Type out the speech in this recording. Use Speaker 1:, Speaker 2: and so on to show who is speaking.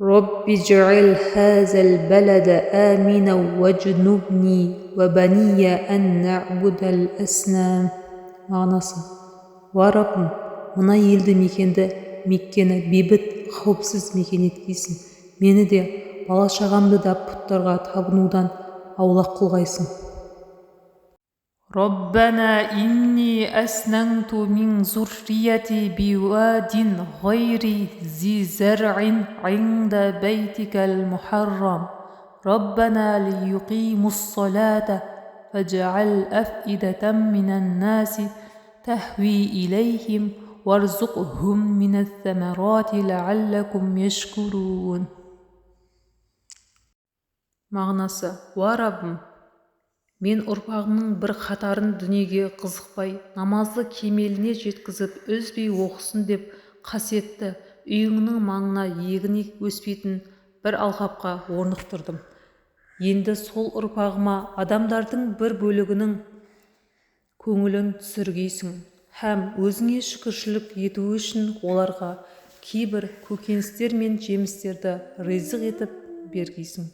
Speaker 1: رب اجعل هذا البلد آمنا واجنبني وبني أن نعبد الأصنام. Мағынасы: уа Раббым, мына елді мекенді, Меккені бейбіт, қауіпсіз мекен еткейсің. Мені де, бала-шағамды да пұттарға табынудан аулақ қылғайсың. ربنا إني أسكنت من ذريتي بواد غير ذي زرع عند بيتك المحرم ربنا ليقيموا الصلاة فاجعل أفئدة من الناس تهوي إليهم وارزقهم من الثمرات لعلكم يشكرون. Мағынасы: уа Раббым, мен ұрпағымның бір қатарын дүниеге қызықпай, намазды кемеліне жеткізіп, үзбей оқысын деп қасиетті үйіңнің маңына егін өспейтін бір алқапқа орнықтырдым. Енді сол ұрпағыма адамдардың бір бөлігінің көңілін түсіргейсің һәм өзіңе шүкіршілік ету үшін оларға кейбір көкөністер мен жемістерді ризық етіп бергейсің.